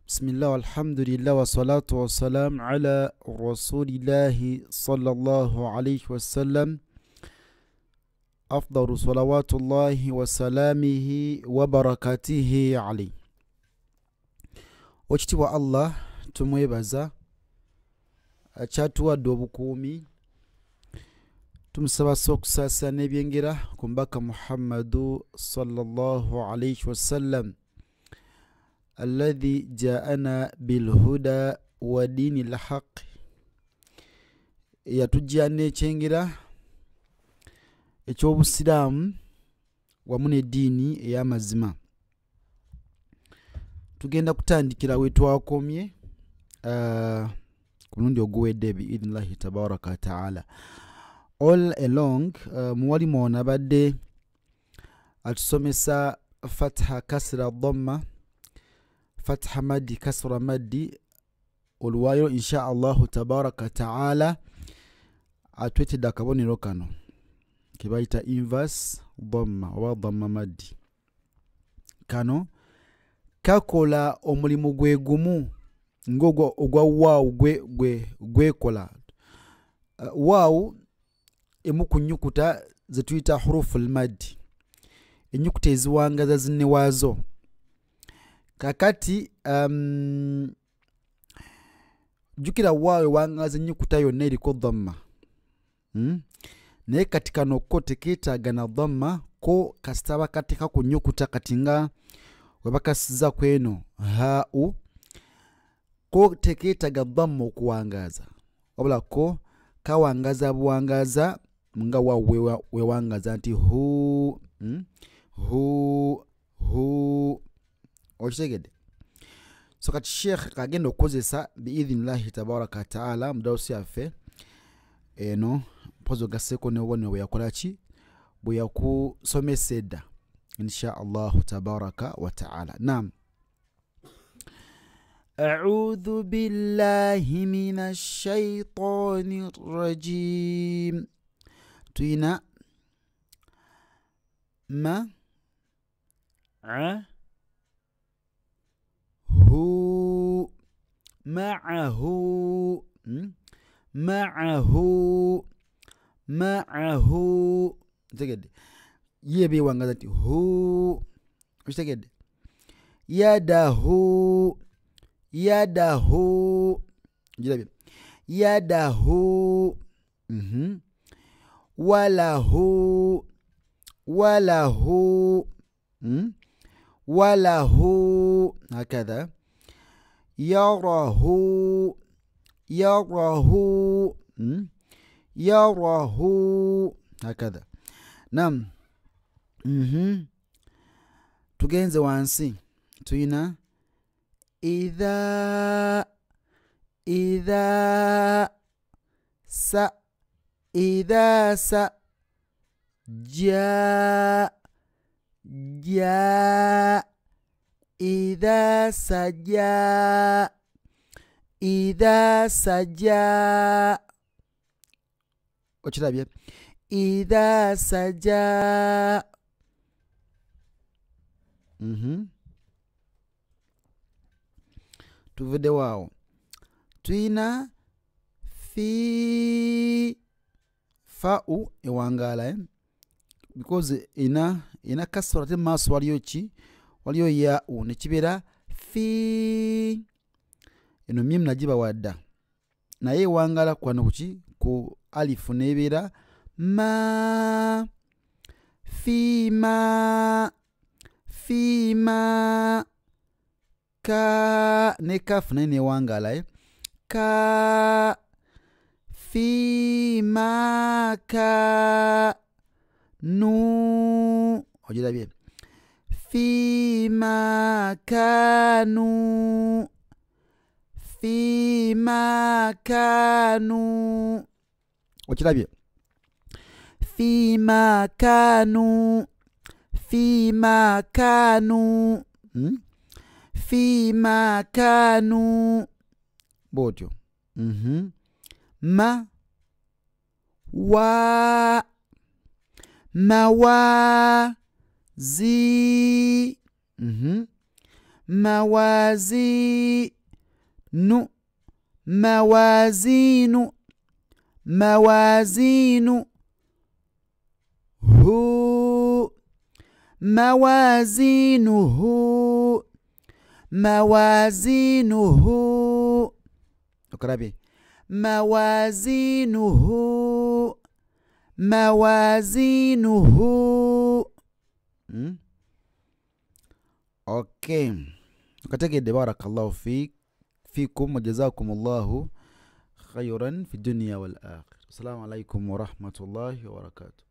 بسم الله والحمد لله والصلاة والسلام على رسول الله صلى الله عليه وسلم أفضل صلوات الله وسلامه وبركاته عليه. Ochitiwa Allah tumwebaza achatuwadde obukuumi tumusaba okusasa n'ebyengera ku mbaka Muhammadu sallallahu alayhi wasallam alladhi ja'ana bilhuda wa dini lhaq, yatujja n'ekyengera eky'obusiraamu wamu n'eddiini ey'amazima. Tugenda kutandikira we twakomye ku mulundi oguwedde biidhnillahi tabaraka wa ta'ala. All along muwalimu ono abadde atusomesa fatha kasra dhamma, fatha maddi kasra maddi, olwayo insha Allahu tabaraka wa ta'ala atwetedde akabonero kano kebayita inverse dhamma oba dhamma maddi. Kano kakola omulimu gwe gumu ng'ogwa waawu gwekola. Waawu emu ku nnyukuta ze tuyita huruful maddi, ennyukuta eziwangaza zinne waazo. Kakati jukira waawu ewangaza ennyukuta yonna eriko dhamma, naye kati kano ko tekeetaaga na dhamma, ko kasitaba kateeka ku nnyukuta kati nga webakasiza kweno haau, ko tekeetaaga dhamma okuwangaza, wabula ko kawangaza buwangaza nga waawu wewangaza nti hu okitegedde. So kati sheikh kagenda okukozesa biidhnillahi tabaraka wa ta'ala mudawusi yaffe eno mpozi ogasseeko n'obubonero bwe yakola ki, bwe yakusomesa edda insha Allahu tabaraka wa ta'ala. Naam. أعوذ بالله من الشيطان الرجيم. توينا ما هو معه تجد يبي وانغازتي هو مش تجد يده جلبي يده وله هكذا يراه هكذا. نعم. tugenze wansi tuyina إذا جاء إذا سجى وكذا إذا سجى. Tuvede wao tuina fi fa'u ewangala because ina kasra te maso waliyo ki, waliyo ya'u nekibera fi, eno mim najiba wadda naye ewangala kwano kuki ku alifu nebera ma fima ka ne kaf ne wangala ka fima ka nu ojira bien fima kanu ojira bien fima kanu فيما كانوا بوتيو. ما موازي موازين موازين موازين هو موازينه موازينه اقرأ بي موازينه موازينه. اوكي كتجد بارك الله فيكم وجزاكم الله خيرا في الدنيا والآخرة. السلام عليكم ورحمة الله وبركاته.